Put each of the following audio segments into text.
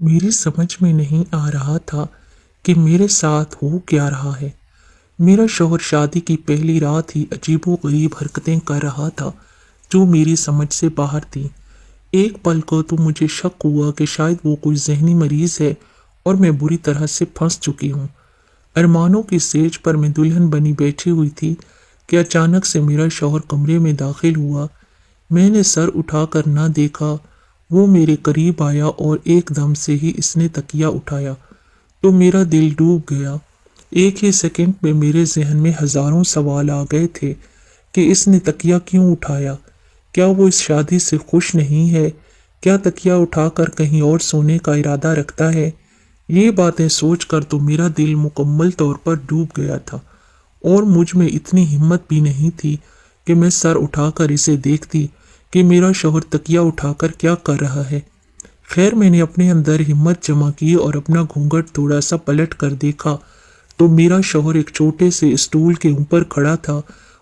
میری سمجھ میں نہیں آ رہا تھا کہ میرے ساتھ ہو کیا رہا ہے۔ میرا شوہر شادی کی پہلی رات ہی عجیب و غریب حرکتیں کر رہا تھا جو میری سمجھ سے باہر تھیں۔ ایک پل کو تو مجھے شک ہوا کہ شاید وہ کوئی ذہنی مریض ہے اور میں بری طرح سے پھنس چکی ہوں۔ ارمانوں کی سیج پر میں دلہن بنی بیٹھی ہوئی تھی کہ اچانک سے میرا شوہر کمرے میں داخل ہوا۔ میں نے سر اٹھا کر نہ دیکھا۔ وہ میرے قریب آیا اور ایک دم سے ہی اس نے تکیہ اٹھایا تو میرا دل ڈوب گیا۔ ایک ہی سیکنڈ میں میرے ذہن میں ہزاروں سوال آ گئے تھے کہ اس نے تکیہ کیوں اٹھایا؟ کیا وہ اس شادی سے خوش نہیں ہے؟ کیا تکیہ اٹھا کر کہیں اور سونے کا ارادہ رکھتا ہے؟ یہ باتیں سوچ کر تو میرا دل مکمل طور پر ڈوب گیا تھا اور مجھ میں اتنی ہمت بھی نہیں تھی کہ میں سر اٹھا کر اسے دیکھتی کہ میرا شوہر تکیہ اٹھا کر کیا کر رہا ہے۔ خیر میں نے اپنے اندر ہمت جمع کی اور اپنا گھونگھٹ تھوڑا سا پلٹ کر دیکھا تو میرا شوہر ایک چھوٹے سے اسٹول کے اوپر کھڑا تھا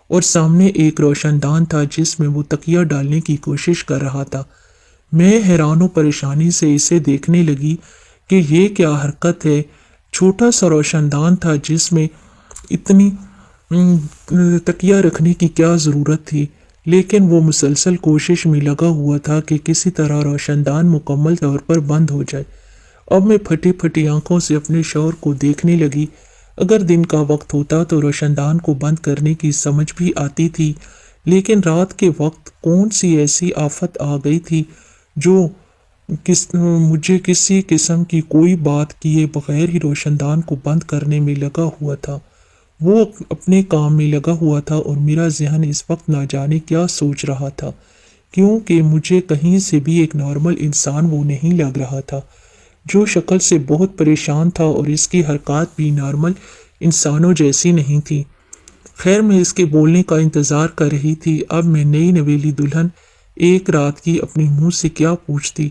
اور سامنے ایک روشن دان تھا جس میں وہ تکیہ ڈالنے کی کوشش کر رہا تھا۔ میں حیران و پریشانی سے اسے دیکھنے لگی کہ یہ کیا حرکت ہے۔ چھوٹا سا روشن دان تھا جس میں اتنی تکیہ رکھنے کی کیا ضرورت تھی، لیکن وہ مسلسل کوشش میں لگا ہوا تھا کہ کسی طرح روشن دان مکمل طور پر بند ہو جائے۔ اب میں پھٹی پھٹی آنکھوں سے اپنے شوہر کو دیکھنے لگی۔ اگر دن کا وقت ہوتا تو روشن دان کو بند کرنے کی سمجھ بھی آتی تھی، لیکن رات کے وقت کون سی ایسی آفت آ گئی تھی جو مجھے کسی قسم کی کوئی بات کیے بغیر ہی روشن دان کو بند کرنے میں لگا ہوا تھا۔ وہ اپنے کام میں لگا ہوا تھا اور میرا ذہن اس وقت نہ جانے کیا سوچ رہا تھا، کیونکہ مجھے کہیں سے بھی ایک نارمل انسان وہ نہیں لگ رہا تھا۔ جو شکل سے بہت پریشان تھا اور اس کی حرکات بھی نارمل انسانوں جیسی نہیں تھی۔ خیر میں اس کے بولنے کا انتظار کر رہی تھی۔ اب میں نئی نویلی دلہن ایک رات کی اپنے منہ سے کیا پوچھتی۔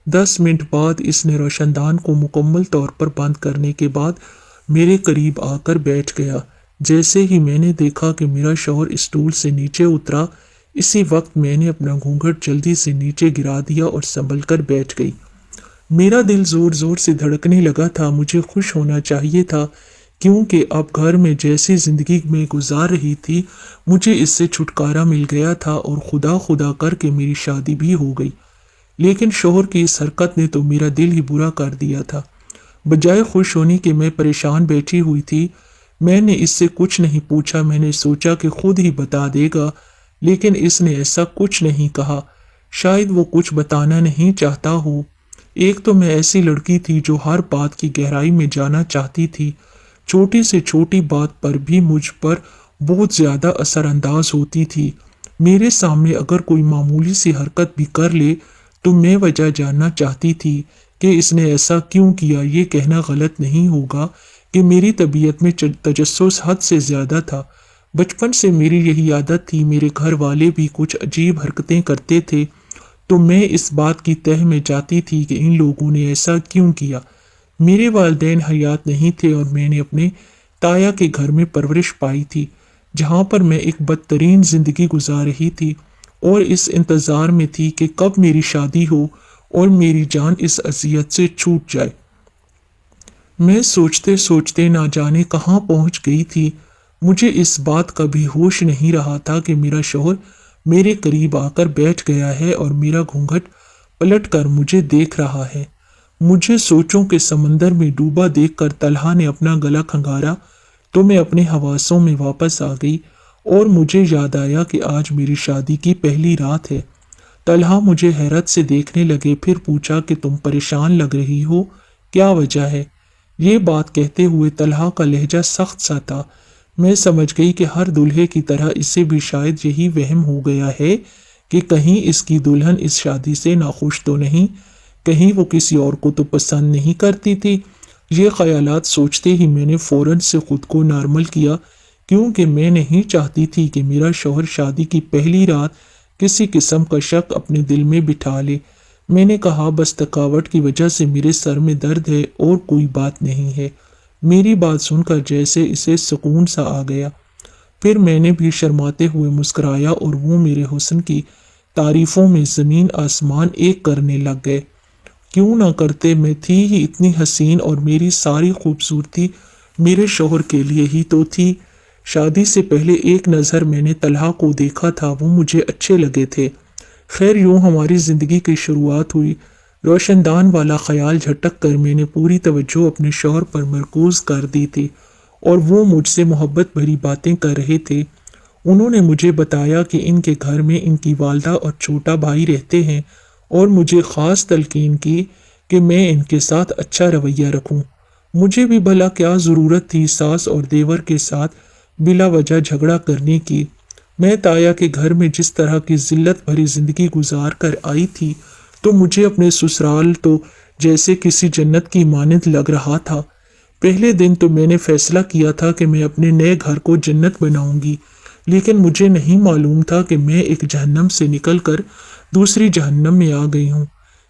10 منٹ بعد اس نے روشن دان کو مکمل طور پر بند کرنے کے بعد میرے قریب آ کر بیٹھ گیا۔ جیسے ہی میں نے دیکھا کہ میرا شوہر اسٹول سے نیچے اترا، اسی وقت میں نے اپنا گھونگھٹ جلدی سے نیچے گرا دیا اور سنبھل کر بیٹھ گئی۔ میرا دل زور زور سے دھڑکنے لگا تھا۔ مجھے خوش ہونا چاہیے تھا کیونکہ اب گھر میں جیسی زندگی میں گزار رہی تھی مجھے اس سے چھٹکارا مل گیا تھا اور خدا خدا کر کے میری شادی بھی ہو گئی۔ لیکن شوہر کی اس حرکت نے تو میرا دل ہی برا کر دیا تھا۔ بجائے خوش ہونے کے میں پریشان بیٹھی ہوئی تھی۔ میں نے اس سے کچھ نہیں پوچھا۔ میں نے سوچا کہ خود ہی بتا دے گا، لیکن اس نے ایسا کچھ نہیں کہا۔ شاید وہ کچھ بتانا نہیں چاہتا ہو۔ ایک تو میں ایسی لڑکی تھی جو ہر بات کی گہرائی میں جانا چاہتی تھی، چھوٹی سے چھوٹی بات پر بھی مجھ پر بہت زیادہ اثر انداز ہوتی تھی۔ میرے سامنے اگر کوئی معمولی سی حرکت بھی کر لے تو میں وجہ جاننا چاہتی تھی کہ اس نے ایسا کیوں کیا۔ یہ کہنا غلط نہیں ہوگا کہ میری طبیعت میں تجسس حد سے زیادہ تھا۔ بچپن سے میری یہی عادت تھی۔ میرے گھر والے بھی کچھ عجیب حرکتیں کرتے تھے تو میں اس بات کی تہہ میں جاتی تھی کہ ان لوگوں نے ایسا کیوں کیا۔ میرے والدین حیات نہیں تھے اور میں نے اپنے تایا کے گھر میں پرورش پائی تھی، جہاں پر میں ایک بدترین زندگی گزار رہی تھی اور اس انتظار میں تھی کہ کب میری شادی ہو اور میری جان اس اذیت سے چھوٹ جائے۔ میں سوچتے سوچتے نہ جانے کہاں پہنچ گئی تھی۔ مجھے اس بات کا بھی ہوش نہیں رہا تھا کہ میرا شوہر میرے قریب آ کر بیٹھ گیا ہے اور میرا گھونگھٹ پلٹ کر مجھے دیکھ رہا ہے۔ مجھے سوچوں کے سمندر میں ڈوبا دیکھ کر طلحہ نے اپنا گلا کھنگارا تو میں اپنے حواسوں میں واپس آ گئی اور مجھے یاد آیا کہ آج میری شادی کی پہلی رات ہے۔ طلحہ مجھے حیرت سے دیکھنے لگے، پھر پوچھا کہ تم پریشان لگ رہی ہو، کیا وجہ ہے؟ یہ بات کہتے ہوئے طلحہ کا لہجہ سخت سا تھا۔ میں سمجھ گئی کہ ہر دلہے کی طرح اسے بھی شاید یہی وہم ہو گیا ہے کہ کہیں اس کی دلہن اس شادی سے ناخوش تو نہیں، کہیں وہ کسی اور کو تو پسند نہیں کرتی تھی۔ یہ خیالات سوچتے ہی میں نے فوراً سے خود کو نارمل کیا، کیونکہ میں نہیں چاہتی تھی کہ میرا شوہر شادی کی پہلی رات کسی قسم کا شک اپنے دل میں بٹھا لے۔ میں نے کہا، بس تھکاوٹ کی وجہ سے میرے سر میں درد ہے اور کوئی بات نہیں ہے۔ میری بات سن کر جیسے اسے سکون سا آ گیا۔ پھر میں نے بھی شرماتے ہوئے مسکرایا اور وہ میرے حسن کی تعریفوں میں زمین آسمان ایک کرنے لگ گئے۔ کیوں نہ کرتے، میں تھی ہی اتنی حسین اور میری ساری خوبصورتی میرے شوہر کے لیے ہی تو تھی۔ شادی سے پہلے ایک نظر میں نے طلحہ کو دیکھا تھا، وہ مجھے اچھے لگے تھے۔ خیر یوں ہماری زندگی کی شروعات ہوئی۔ روشن دان والا خیال جھٹک کر میں نے پوری توجہ اپنے شوہر پر مرکوز کر دی تھی اور وہ مجھ سے محبت بھری باتیں کر رہے تھے۔ انہوں نے مجھے بتایا کہ ان کے گھر میں ان کی والدہ اور چھوٹا بھائی رہتے ہیں اور مجھے خاص تلقین کی کہ میں ان کے ساتھ اچھا رویہ رکھوں۔ مجھے بھی بھلا کیا ضرورت تھی ساس اور دیور کے ساتھ بلا وجہ جھگڑا کرنے کی۔ میں تایا کے گھر میں جس طرح کی ذلت بھری زندگی گزار کر آئی تھی تو مجھے اپنے سسرال تو جیسے کسی جنت کی مانند لگ رہا تھا۔ پہلے دن تو میں نے فیصلہ کیا تھا کہ میں اپنے نئے گھر کو جنت بناؤں گی، لیکن مجھے نہیں معلوم تھا کہ میں ایک جہنم سے نکل کر دوسری جہنم میں آ گئی ہوں۔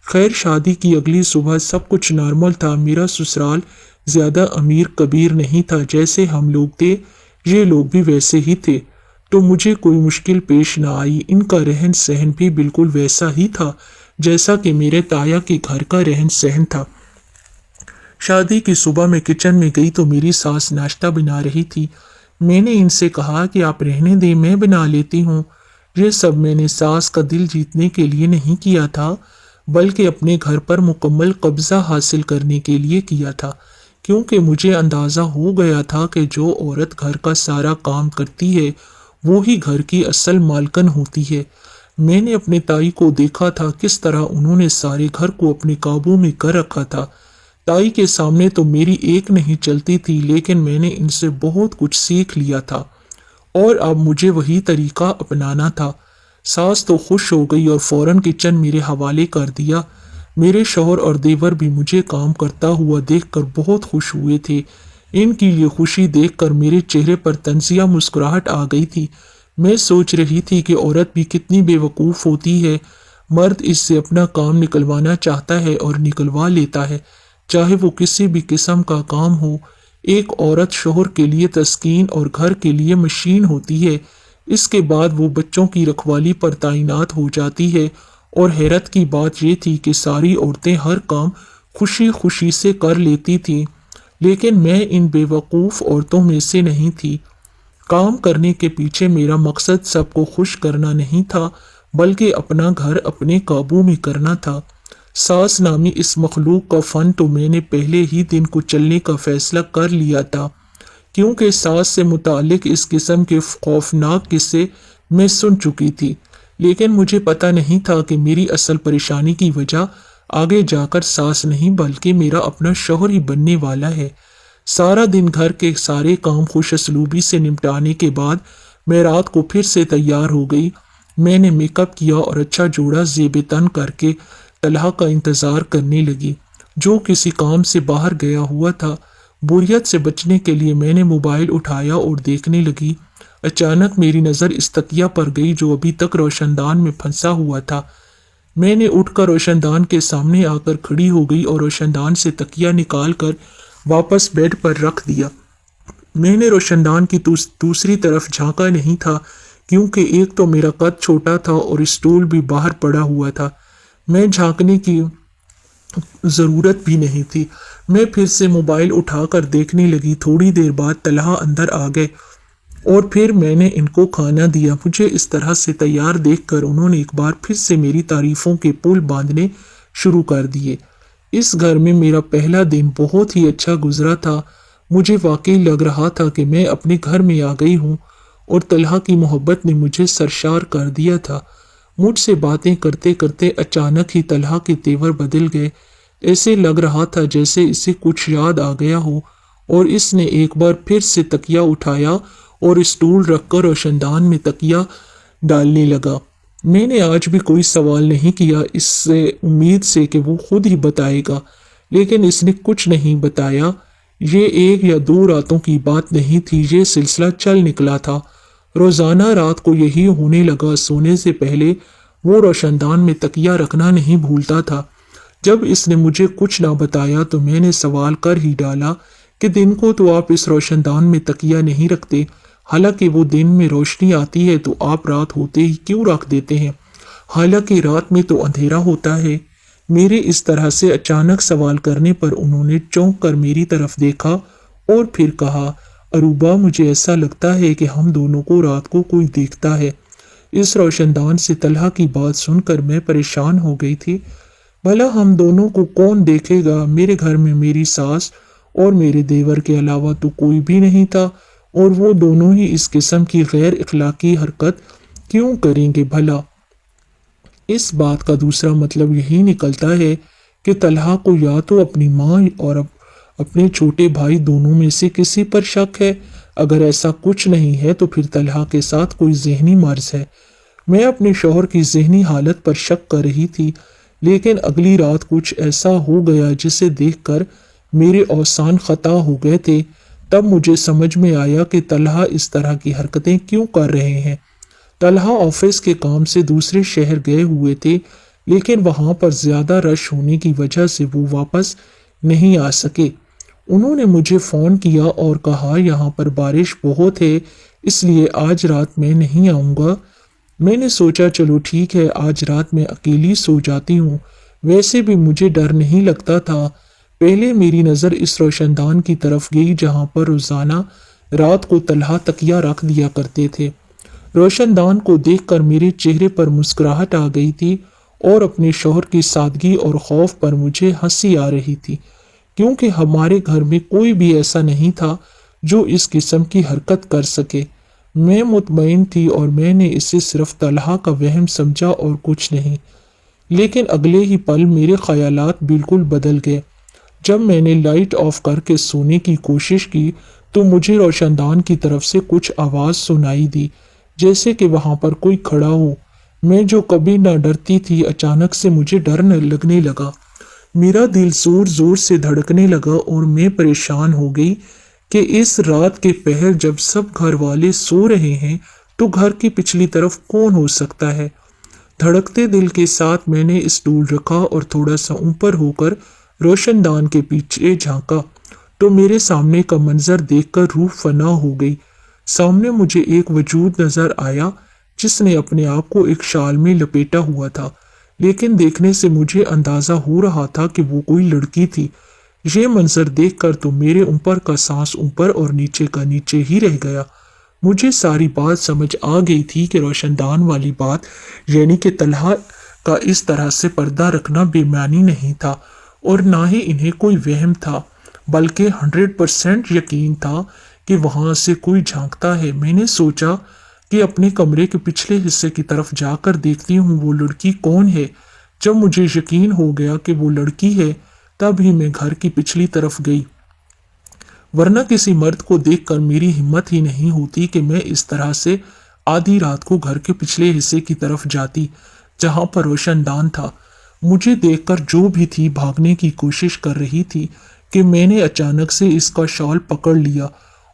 خیر شادی کی اگلی صبح سب کچھ نارمل تھا۔ میرا سسرال زیادہ امیر کبیر نہیں تھا، جیسے ہم لوگ تھے یہ لوگ بھی ویسے ہی تھے، تو مجھے کوئی مشکل پیش نہ آئی۔ ان کا رہن سہن بھی بالکل ویسا ہی تھا جیسا کہ میرے تایا کے گھر کا رہن سہن تھا۔ شادی کی صبح میں کچن میں گئی تو میری ساس ناشتہ بنا رہی تھی۔ میں نے ان سے کہا کہ آپ رہنے دیں، میں بنا لیتی ہوں۔ یہ سب میں نے ساس کا دل جیتنے کے لیے نہیں کیا تھا، بلکہ اپنے گھر پر مکمل قبضہ حاصل کرنے کے لیے کیا تھا، کیونکہ مجھے اندازہ ہو گیا تھا کہ جو عورت گھر کا سارا کام کرتی ہے وہی گھر کی اصل مالکن ہوتی ہے۔ میں نے اپنے تائی کو دیکھا تھا کس طرح انہوں نے سارے گھر کو اپنے قابو میں کر رکھا تھا۔ تائی کے سامنے تو میری ایک نہیں چلتی تھی، لیکن میں نے ان سے بہت کچھ سیکھ لیا تھا اور اب مجھے وہی طریقہ اپنانا تھا۔ ساس تو خوش ہو گئی اور فوراً کچن میرے حوالے کر دیا۔ میرے شوہر اور دیور بھی مجھے کام کرتا ہوا دیکھ کر بہت خوش ہوئے تھے۔ ان کی یہ خوشی دیکھ کر میرے چہرے پر طنزیہ مسکراہٹ آ گئی تھی۔ میں سوچ رہی تھی کہ عورت بھی کتنی بے وقوف ہوتی ہے، مرد اس سے اپنا کام نکلوانا چاہتا ہے اور نکلوا لیتا ہے، چاہے وہ کسی بھی قسم کا کام ہو۔ ایک عورت شوہر کے لیے تسکین اور گھر کے لیے مشین ہوتی ہے، اس کے بعد وہ بچوں کی رکھوالی پر تعینات ہو جاتی ہے، اور حیرت کی بات یہ تھی کہ ساری عورتیں ہر کام خوشی خوشی سے کر لیتی تھیں، لیکن میں ان بے وقوف عورتوں میں سے نہیں تھی۔ کام کرنے کے پیچھے میرا مقصد سب کو خوش کرنا نہیں تھا، بلکہ اپنا گھر اپنے قابو میں کرنا تھا۔ ساس نامی اس مخلوق کا فن تو میں نے پہلے ہی دن کو چلنے کا فیصلہ کر لیا تھا، کیونکہ ساس سے متعلق اس قسم کے خوفناک قصے میں سن چکی تھی، لیکن مجھے پتہ نہیں تھا کہ میری اصل پریشانی کی وجہ آگے جا کر ساس نہیں بلکہ میرا اپنا شوہر ہی بننے والا ہے۔ سارا دن گھر کے سارے کام خوش اسلوبی سے نمٹانے کے بعد میں رات کو پھر سے تیار ہو گئی۔ میں نے میک اپ کیا اور اچھا جوڑا زیب تن کر کے طلحہ کا انتظار کرنے لگی، جو کسی کام سے باہر گیا ہوا تھا۔ بوریت سے بچنے کے لیے میں نے موبائل اٹھایا اور دیکھنے لگی۔ اچانک میری نظر اس تکیہ پر گئی جو ابھی تک روشن دان میں پھنسا ہوا تھا۔ میں نے اٹھ کر روشن دان کے سامنے آ کر کھڑی ہو گئی اور روشن دان سے تکیہ نکال کر واپس بیڈ پر رکھ دیا۔ میں نے روشن دان کی دوسری طرف جھانکا نہیں تھا، کیونکہ ایک تو میرا قد چھوٹا تھا اور اسٹول بھی باہر پڑا ہوا تھا۔ میں جھانکنے کی ضرورت بھی نہیں تھی۔ میں پھر سے موبائل اٹھا کر دیکھنے لگی۔ تھوڑی دیر بعد طلحہ اندر آ گئے اور پھر میں نے ان کو کھانا دیا۔ مجھے اس طرح سے تیار دیکھ کر انہوں نے ایک بار پھر سے میری تعریفوں کے پل باندھنے شروع کر دیے۔ اس گھر میں میرا پہلا دن بہت ہی اچھا گزرا تھا۔ مجھے واقعی لگ رہا تھا کہ میں اپنے گھر میں آ گئی ہوں اور طلحہ کی محبت نے مجھے سرشار کر دیا تھا۔ مجھ سے باتیں کرتے کرتے اچانک ہی طلحہ کے تیور بدل گئے۔ ایسے لگ رہا تھا جیسے اسے کچھ یاد آ گیا ہو، اور اس نے ایک بار پھر سے تکیہ اٹھایا اور اسٹول رکھ کر روشن دان میں تکیہ ڈالنے لگا۔ میں نے آج بھی کوئی سوال نہیں کیا، اس سے امید سے کہ وہ خود ہی بتائے گا، لیکن اس نے کچھ نہیں بتایا۔ یہ 1 یا 2 راتوں کی بات نہیں تھی، یہ سلسلہ چل نکلا تھا۔ روزانہ رات کو یہی ہونے لگا۔ سونے سے پہلے وہ روشن دان میں تکیہ رکھنا نہیں بھولتا تھا۔ جب اس نے مجھے کچھ نہ بتایا تو میں نے سوال کر ہی ڈالا کہ دن کو تو آپ اس روشن دان میں تکیہ نہیں رکھتے، حالانکہ وہ دن میں روشنی آتی ہے تو آپ رات ہوتے ہی کیوں رکھ دیتے ہیں؟ حالانکہ رات میں تو اندھیرا ہوتا ہے۔ मेरे इस तरह से अचानक सवाल करने पर उन्होंने चौंक कर मेरी तरफ देखा और फिर कहा, अरूबा, मुझे ऐसा लगता है कि हम दोनों को रात को कोई देखता है। इस रोशनदान से तलहा की बात सुनकर मैं परेशान हो गई थी। भला हम दोनों को कौन देखेगा? मेरे घर में मेरी सास और मेरे देवर के अलावा तो कोई भी नहीं था, और वो दोनों ही इस किस्म की गैर इखलाकी हरकत क्यों करेंगे भला? इस बात का दूसरा मतलब यही निकलता है कि तलहा को या तो अपनी माँ और अपने छोटे भाई दोनों में से किसी पर शक है। अगर ऐसा कुछ नहीं है तो फिर तलहा के साथ कोई जहनी मर्ज है। मैं अपने शौहर की जहनी हालत पर शक कर रही थी, लेकिन अगली रात कुछ ऐसा हो गया जिसे देखकर मेरे औसान खता हो गए थे। तब मुझे समझ में आया कि तलहा इस तरह की हरकतें क्यों कर रहे हैं। तलहा ऑफिस के काम से दूसरे शहर गए हुए थे, लेकिन वहां पर ज्यादा रश होने की वजह से वो वापस नहीं आ सके। उन्होंने मुझे फ़ोन किया और कहा, यहाँ पर बारिश बहुत है, इसलिए आज रात मैं नहीं आऊँगा। मैंने सोचा चलो ठीक है, आज रात मैं अकेली सो जाती हूँ। वैसे भी मुझे डर नहीं लगता था। पहले मेरी नज़र इस रोशनदान की तरफ गई जहाँ पर रोज़ाना रात को तलहा तकिया रख दिया करते थे। रोशनदान को देखकर मेरे चेहरे पर मुस्कुराहट आ गई थी और अपने शौहर की सादगी और खौफ पर मुझे हंसी आ रही थी, क्योंकि हमारे घर में कोई भी ऐसा नहीं था जो इस किस्म की हरकत कर सके। मैं मुतमईन थी और मैंने इसे सिर्फ तलहा का वहम समझा और कुछ नहीं। लेकिन अगले ही पल मेरे ख्यालात बिल्कुल बदल गए। जब मैंने लाइट ऑफ करके सोने की कोशिश की तो मुझे रोशनदान की तरफ से कुछ आवाज़ सुनाई दी, जैसे कि वहां पर कोई खड़ा हो। मैं जो कभी न डरती थी, अचानक से मुझे डर लगने लगा। मेरा दिल जोर जोर से धड़कने लगा और मैं परेशान हो गई कि इस रात के पहर जब सब घर वाले सो रहे हैं तो घर की पिछली तरफ कौन हो सकता है। धड़कते दिल के साथ मैंने स्टूल रखा और थोड़ा सा ऊपर होकर रोशनदान के पीछे झांका तो मेरे सामने का मंजर देखकर रूह फना हो गई। सामने मुझे एक वजूद नजर आया जिसने अपने आप को एक शाल में लपेटा हुआ था, लेकिन देखने से मुझे अंदाजा हो रहा था कि वो कोई लड़की थी। ये मंजर देखकर तो मेरे ऊपर का सांस ऊपर और नीचे का नीचे ही रह गया। मुझे सारी बात समझ आ गई थी कि रोशनदान वाली बात, यानी कि तलहा का इस तरह से पर्दा रखना बेमानी नहीं था और ना ही इन्हें कोई वहम था, बल्कि 100% यकीन था कि वहां से कोई झांकता है। मैंने सोचा कि अपने कमरे के पिछले हिस्से की तरफ जाकर देखती हूँ वो लड़की कौन है। जब मुझे यकीन हो गया कि वो लड़की है तब ही मैं घर की पिछली तरफ गई, वरना किसी मर्द को देखकर मेरी हिम्मत ही नहीं होती कि मैं इस तरह से आधी रात को घर के पिछले हिस्से की तरफ जाती जहां पर रोशनदान था। मुझे देखकर जो भी थी भागने की कोशिश कर रही थी कि मैंने अचानक से इसका शॉल पकड़ लिया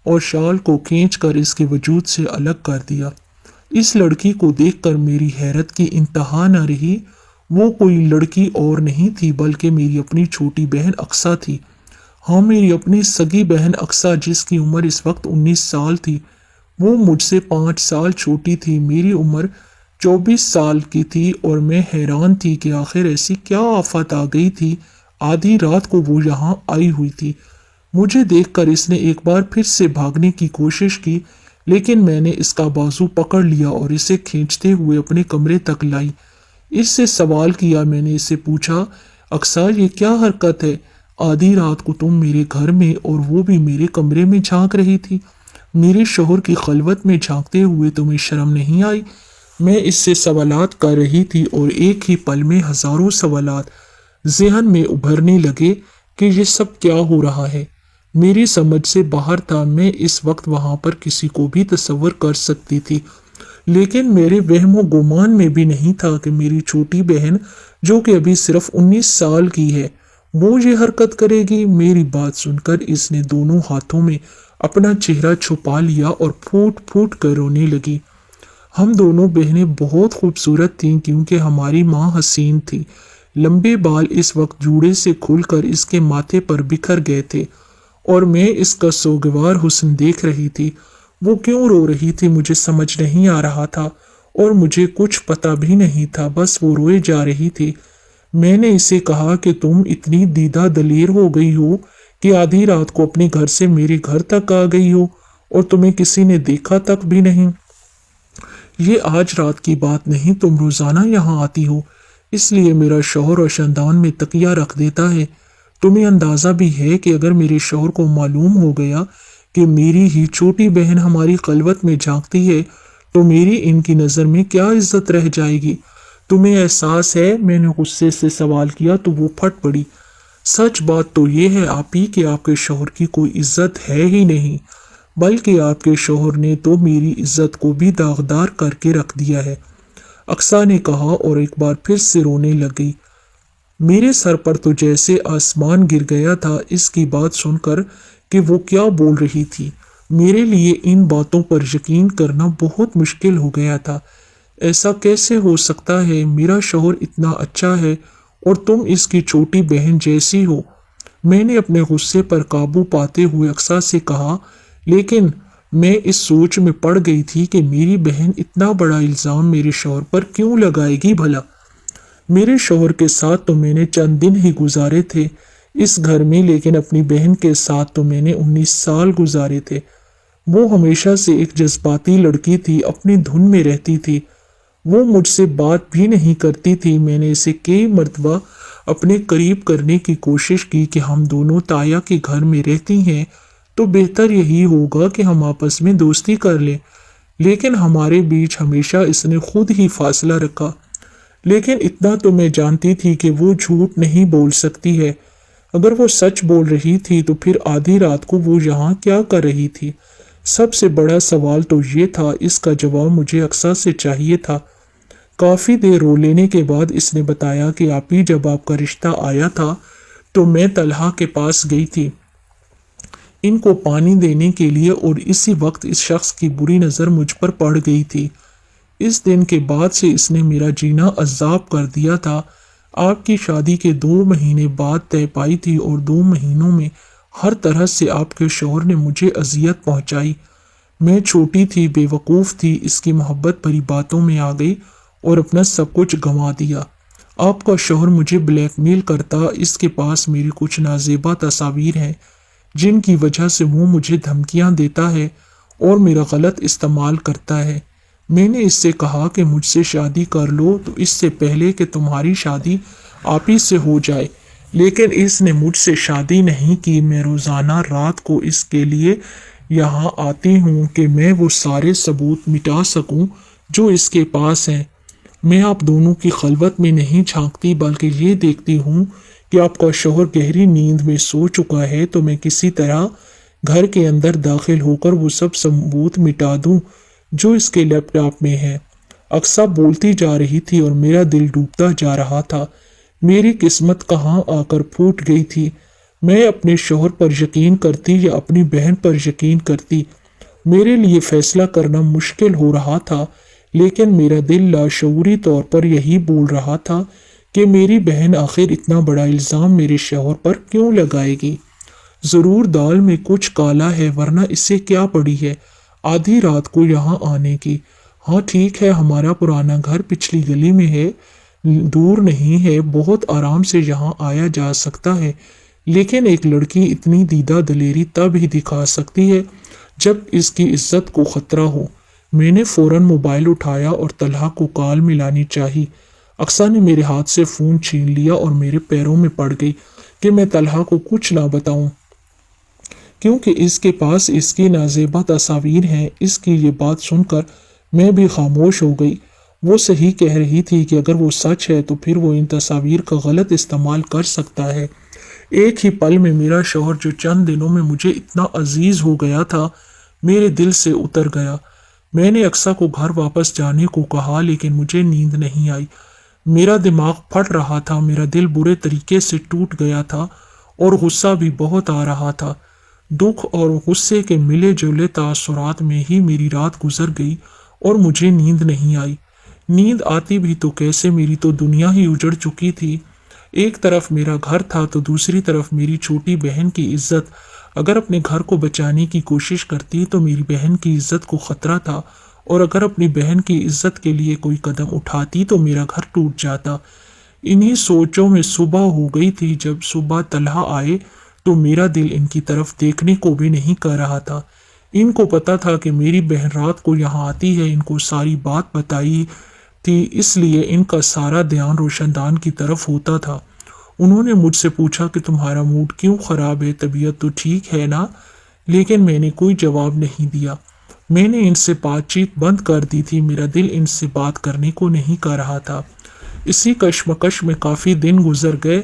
और शॉल को खींचकर इसके वजूद से अलग कर दिया। इस लड़की को देखकर मेरी हैरत की इंतहा न रही। वो कोई लड़की और नहीं थी बल्कि मेरी अपनी छोटी बहन अक्सा थी। हाँ, मेरी अपनी सगी बहन अक्सा, जिसकी उम्र इस वक्त 19 साल थी। वो मुझसे 5 साल छोटी थी। मेरी उम्र 24 साल की थी और मैं हैरान थी कि आखिर ऐसी क्या आफत आ गई थी। आधी रात को वो यहाँ आई हुई थी। मुझे देखकर इसने एक बार फिर से भागने की कोशिश की, लेकिन मैंने इसका बाजू पकड़ लिया और इसे खींचते हुए अपने कमरे तक लाई। इससे सवाल किया। मैंने इससे पूछा, अक्सा, ये क्या हरकत है? आधी रात को तुम मेरे घर में और वो भी मेरे कमरे में झांक रही थी। मेरे शोहर की खलवत में झांकते हुए तुम्हें शर्म नहीं आई? मैं इससे सवालात कर रही थी और एक ही पल में हजारों सवालात ज़हन में उभरने लगे कि ये सब क्या हो रहा है। मेरी समझ से बाहर था। मैं इस वक्त वहां पर किसी को भी तसव्वुर कर सकती थी, लेकिन मेरे वहमो गुमान में भी नहीं था कि मेरी छोटी बहन, जो कि अभी सिर्फ 19 साल की है, वो ये हरकत करेगी। मेरी बात सुनकर इसने दोनों हाथों में अपना चेहरा छुपा लिया और फूट फूट कर रोने लगी। हम दोनों बहनें बहुत खूबसूरत थीं क्योंकि हमारी माँ हसीन थी। लंबे बाल इस वक्त जूड़े से खुलकर इसके माथे पर बिखर गए थे और मैं इसका सोगवार हुस्न देख रही थी। वो क्यों रो रही थी मुझे समझ नहीं आ रहा था और मुझे कुछ पता भी नहीं था, बस वो रोए जा रही थी। मैंने इसे कहा कि तुम इतनी दीदा दलेर हो गई हो कि आधी रात को अपने घर से मेरे घर तक आ गई हो और तुम्हें किसी ने देखा तक भी नहीं। ये आज रात की बात नहीं, तुम रोजाना यहाँ आती हो, इसलिए मेरा शौहर रोशनदान में तकिया रख देता है। तुम्हें अंदाजा भी है कि अगर मेरे शौहर को मालूम हो गया कि मेरी ही छोटी बहन हमारी खलवत में झांकती है तो मेरी इनकी नज़र में क्या इज्जत रह जाएगी। तुम्हें एहसास है? मैंने गुस्से से सवाल किया तो वो फट पड़ी। सच बात तो ये है आप ही कि आपके शौहर की कोई इज्जत है ही नहीं, बल्कि आपके शौहर ने तो मेरी इज्जत को भी दागदार करके रख दिया है, अक्सा ने कहा और एक बार फिर से रोने लग गई। मेरे सर पर तो जैसे आसमान गिर गया था इसकी बात सुनकर कि वो क्या बोल रही थी। मेरे लिए इन बातों पर यकीन करना बहुत मुश्किल हो गया था। ऐसा कैसे हो सकता है? मेरा शौहर इतना अच्छा है और तुम इसकी छोटी बहन जैसी हो। मैंने अपने गुस्से पर काबू पाते हुए अक्सा से कहा, लेकिन मैं इस सोच में पड़ गई थी कि मेरी बहन इतना बड़ा इल्ज़ाम मेरे शौहर पर क्यों लगाएगी भला। मेरे शौहर के साथ तो मैंने चंद दिन ही गुजारे थे इस घर में, लेकिन अपनी बहन के साथ तो मैंने 19 साल गुजारे थे। वो हमेशा से एक जज्बाती लड़की थी, अपनी धुन में रहती थी। वो मुझसे बात भी नहीं करती थी। मैंने इसे कई मर्तबा अपने करीब करने की कोशिश की कि हम दोनों ताया के घर में रहती हैं तो बेहतर यही होगा कि हम आपस में दोस्ती कर लें, लेकिन हमारे बीच हमेशा इसने खुद ही फासला रखा। लेकिन इतना तो मैं जानती थी कि वो झूठ नहीं बोल सकती है। अगर वो सच बोल रही थी तो फिर आधी रात को वो यहाँ क्या कर रही थी? सबसे बड़ा सवाल तो ये था, इसका जवाब मुझे अक्सा से चाहिए था। काफ़ी देर रो लेने के बाद इसने बताया कि आप ही जब आपका रिश्ता आया था तो मैं तलहा के पास गई थी इनको पानी देने के लिए और इसी वक्त इस शख्स की बुरी नज़र मुझ पर पड़ गई थी। इस दिन के बाद से इसने मेरा जीना अजाब कर दिया था। आपकी शादी के 2 महीने बाद तय पाई थी और 2 महीनों में हर तरह से आपके शौहर ने मुझे अजियत पहुंचाई। मैं छोटी थी, बेवकूफ़ थी, इसकी मोहब्बत भरी बातों में आ गई और अपना सब कुछ गंवा दिया। आपका शौहर मुझे ब्लैकमेल करता, इसके पास मेरी कुछ नाजेबा तस्वीर हैं जिनकी वजह से वो मुझे धमकियां देता है और मेरा गलत इस्तेमाल करता है। मैंने इससे कहा कि मुझसे शादी कर लो तो इससे पहले कि तुम्हारी शादी आप ही से हो जाए, लेकिन इसने मुझसे शादी नहीं की। मैं रोज़ाना रात को इसके लिए यहाँ आती हूँ कि मैं वो सारे सबूत मिटा सकूँ जो इसके पास हैं। मैं आप दोनों की खलवत में नहीं झांकती, बल्कि ये देखती हूँ कि आपका शौहर गहरी नींद में सो चुका है तो मैं किसी तरह घर के अंदर दाखिल होकर वो सब सबूत मिटा दूं जो इसके लैपटॉप में है। अक्सा बोलती जा रही थी और मेरा दिल डूबता जा रहा था। मेरी किस्मत कहाँ आकर फूट गई थी। मैं अपने शौहर पर यकीन करती या अपनी बहन पर यकीन करती, मेरे लिए फैसला करना मुश्किल हो रहा था। लेकिन मेरा दिल लाशऊरी तौर पर यही बोल रहा था कि मेरी बहन आखिर इतना बड़ा इल्ज़ाम मेरे शौहर पर क्यों लगाएगी। ज़रूर दाल में कुछ काला है, वरना इससे क्या पड़ी है आधी रात को यहाँ आने की। हाँ ठीक है, हमारा पुराना घर पिछली गली में है, दूर नहीं है, बहुत आराम से यहाँ आया जा सकता है। लेकिन एक लड़की इतनी दीदा दलेरी तब ही दिखा सकती है जब इसकी इज्जत को खतरा हो। मैंने फौरन मोबाइल उठाया और तलहा को कॉल मिलानी चाहिए। अक्सा ने मेरे हाथ से फ़ोन छीन लिया और मेरे पैरों में पड़ गई कि मैं तलहा को कुछ ना बताऊं, क्योंकि इसके पास इसकी नाजेबा तस्वीर हैं। इसकी ये बात सुनकर मैं भी खामोश हो गई। वो सही कह रही थी कि अगर वो सच है तो फिर वो इन तस्वीर का गलत इस्तेमाल कर सकता है। एक ही पल में मेरा शौहर जो चंद दिनों में मुझे इतना अजीज हो गया था, मेरे दिल से उतर गया। मैंने अक्सा को घर वापस जाने को कहा, लेकिन मुझे नींद नहीं आई। मेरा दिमाग फट रहा था, मेरा दिल बुरे तरीके से टूट गया था और गुस्सा भी बहुत आ रहा था। दुख और गुस्से के मिले जुले तासुरात में ही मेरी रात गुजर गई और मुझे नींद नहीं आई। नींद आती भी तो कैसे, मेरी तो दुनिया ही उजड़ चुकी थी। एक तरफ मेरा घर था तो दूसरी तरफ मेरी छोटी बहन की इज्जत। अगर अपने घर को बचाने की कोशिश करती तो मेरी बहन की इज्जत को खतरा था, और अगर अपनी बहन की इज्जत के लिए कोई कदम उठाती तो मेरा घर टूट जाता। इन्हीं सोचों में सुबह हो गई थी। जब सुबह तलहा आए तो मेरा दिल इनकी तरफ देखने को भी नहीं कर रहा था। इनको पता था कि मेरी बहन रात को यहाँ आती है, इनको सारी बात बताई थी, इसलिए इनका सारा ध्यान रोशनदान की तरफ होता था। उन्होंने मुझसे पूछा कि तुम्हारा मूड क्यों खराब है, तबीयत तो ठीक है ना? लेकिन मैंने कोई जवाब नहीं दिया। मैंने इनसे बातचीत बंद कर दी थी, मेरा दिल इनसे बात करने को नहीं कर रहा था। इसी कश्मकश में काफ़ी दिन गुजर गए।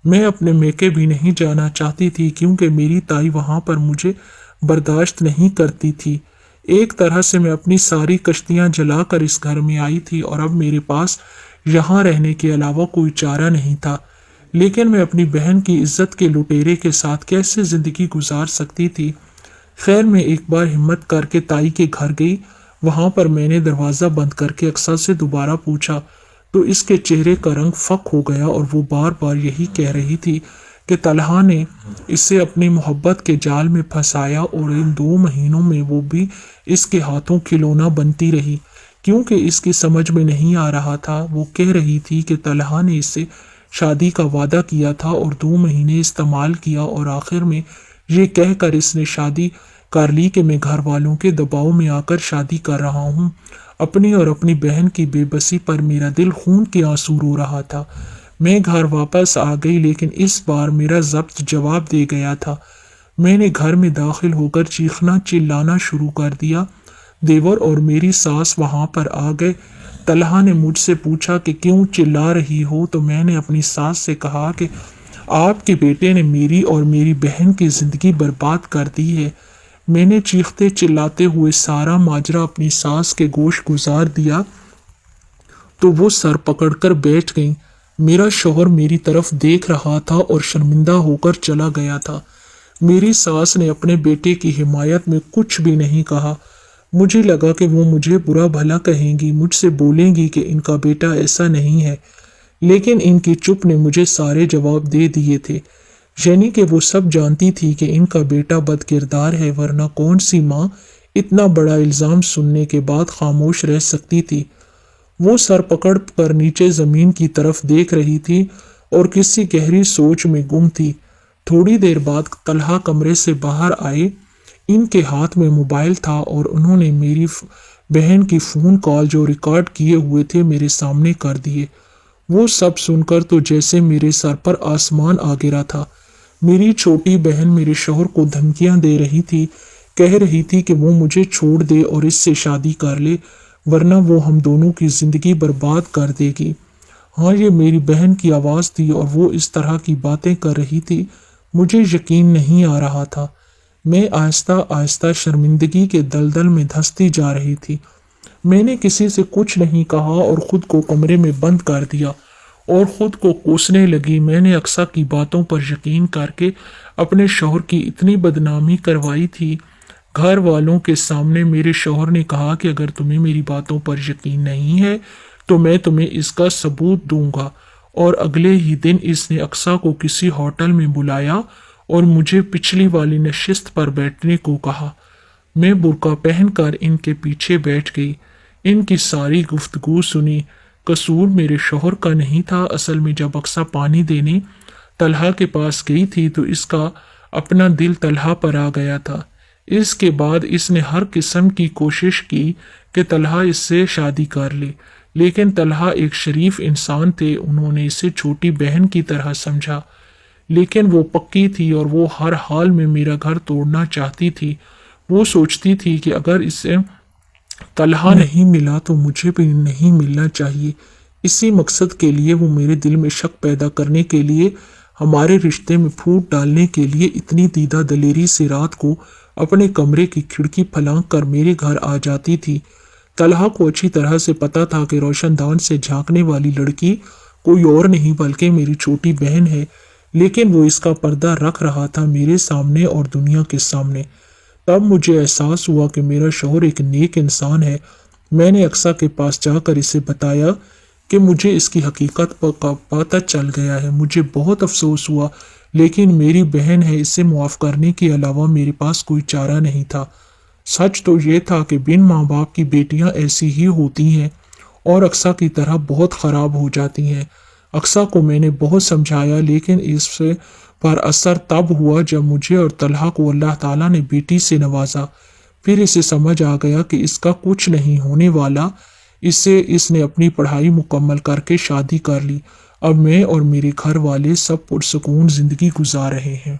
मैं अपने मैके भी नहीं जाना चाहती थी क्योंकि मेरी ताई वहाँ पर मुझे बर्दाश्त नहीं करती थी। एक तरह से मैं अपनी सारी कश्तियाँ जलाकर इस घर में आई थी और अब मेरे पास यहाँ रहने के अलावा कोई चारा नहीं था। लेकिन मैं अपनी बहन की इज्जत के लुटेरे के साथ कैसे ज़िंदगी गुजार सकती थी? खैर, मैं एक बार हिम्मत करके ताई के घर गई। वहां पर मैंने दरवाज़ा बंद करके अक्सा से दोबारा पूछा तो इसके चेहरे का रंग फक हो गया और वो बार बार यही कह रही थी कि तलहा ने इसे अपनी मोहब्बत के जाल में फंसाया और इन 2 महीनों में वो भी इसके हाथों खिलौना बनती रही। क्योंकि इसकी समझ में नहीं आ रहा था, वो कह रही थी कि तलहा ने इससे शादी का वादा किया था और 2 महीने इस्तेमाल किया और आखिर में ये कहकर इसने शादी कर ली कि मैं घर वालों के दबाव में आकर शादी कर रहा हूँ। अपनी और अपनी बहन की बेबसी पर मेरा दिल खून के आंसू रो रहा था। मैं घर वापस आ गई, लेकिन इस बार मेरा ज़ब्त जवाब दे गया था। मैंने घर में दाखिल होकर चीखना चिल्लाना शुरू कर दिया। देवर और मेरी सास वहां पर आ गए। तलहा ने मुझसे पूछा कि क्यों चिल्ला रही हो, तो मैंने अपनी सास से कहा कि आपके बेटे ने मेरी और मेरी बहन की जिंदगी बर्बाद कर दी है। मैंने चीखते चिल्लाते हुए सारा माजरा अपनी सास के गोश गुजार दिया तो वो सर पकड़कर बैठ गई। मेरा शौहर मेरी तरफ देख रहा था और शर्मिंदा होकर चला गया था। मेरी सास ने अपने बेटे की हिमायत में कुछ भी नहीं कहा। मुझे लगा कि वो मुझे बुरा भला कहेंगी, मुझसे बोलेंगी कि इनका बेटा ऐसा नहीं है, लेकिन इनकी चुप ने मुझे सारे जवाब दे दिए थे। यानी कि वो सब जानती थी कि इनका बेटा बदकिरदार है, वरना कौन सी माँ इतना बड़ा इल्ज़ाम सुनने के बाद खामोश रह सकती थी। वो सर पकड़ कर नीचे ज़मीन की तरफ देख रही थी और किसी गहरी सोच में गुम थी। थोड़ी देर बाद तलहा कमरे से बाहर आए। इनके हाथ में मोबाइल था और उन्होंने मेरी बहन की फ़ोन कॉल जो रिकॉर्ड किए हुए थे मेरे सामने कर दिए। वो सब सुनकर तो जैसे मेरे सर पर आसमान आ गिरा था। मेरी छोटी बहन मेरे शौहर को धमकियां दे रही थी, कह रही थी कि वो मुझे छोड़ दे और इससे शादी कर ले, वरना वो हम दोनों की जिंदगी बर्बाद कर देगी। हाँ, ये मेरी बहन की आवाज़ थी और वो इस तरह की बातें कर रही थी। मुझे यकीन नहीं आ रहा था। मैं आहिस्ता आहिस्ता शर्मिंदगी के दलदल में धंसती जा रही थी। मैंने किसी से कुछ नहीं कहा और खुद को कमरे में बंद कर दिया और खुद को कोसने लगी। मैंने अक्सा की बातों पर यकीन करके अपने शौहर की इतनी बदनामी करवाई थी। घर वालों के सामने मेरे शौहर ने कहा कि अगर तुम्हें मेरी बातों पर यकीन नहीं है तो मैं तुम्हें इसका सबूत दूंगा। और अगले ही दिन इसने अक्सा को किसी होटल में बुलाया और मुझे पिछली वाली नशिस्त पर बैठने को कहा। मैं बुर्का पहनकर इनके पीछे बैठ गई। इनकी सारी गुफ्तगू सुनी। कसूर मेरे शौहर का नहीं था। असल में जब अक्सा पानी देने तलहा के पास गई थी तो इसका अपना दिल तलहा पर आ गया था। इसके बाद इसने हर किस्म की कोशिश की कि तलहा इससे शादी कर ले, लेकिन तलहा एक शरीफ इंसान थे। उन्होंने इसे छोटी बहन की तरह समझा, लेकिन वो पक्की थी और वो हर हाल में मेरा घर तोड़ना चाहती थी। वो सोचती थी कि अगर इसे तलहा नहीं मिला तो मुझे भी नहीं मिलना चाहिए। इसी मकसद के लिए वो मेरे दिल में शक पैदा करने के लिए, हमारे रिश्ते में फूट डालने के लिए इतनी दीदा दलेरी से रात को अपने कमरे की खिड़की फलांग कर मेरे घर आ जाती थी। तलहा को अच्छी तरह से पता था कि रोशनदान से झांकने वाली लड़की कोई और नहीं बल्कि मेरी छोटी बहन है, लेकिन वो इसका पर्दा रख रहा था मेरे सामने और दुनिया के सामने। तब मुझे एहसास हुआ कि मेरा शौहर एक नेक इंसान है। मैंने अक्सा के पास जाकर इसे बताया कि मुझे इसकी हकीकत का पता चल गया है। मुझे बहुत अफसोस हुआ, लेकिन मेरी बहन है, इसे मुआफ़ करने के अलावा मेरे पास कोई चारा नहीं था। सच तो ये था कि बिन माँ बाप की बेटियाँ ऐसी ही होती हैं और अक्सा की तरह बहुत ख़राब हो जाती हैं। अक्सा को मैंने बहुत समझाया, लेकिन इस पर असर तब हुआ जब मुझे और तलहा को अल्लाह ताला ने बेटी से नवाजा। फिर इसे समझ आ गया कि इसका कुछ नहीं होने वाला। इसने अपनी पढ़ाई मुकम्मल करके शादी कर ली। अब मैं और मेरे घर वाले सब पुरसुकून जिंदगी गुजार रहे हैं।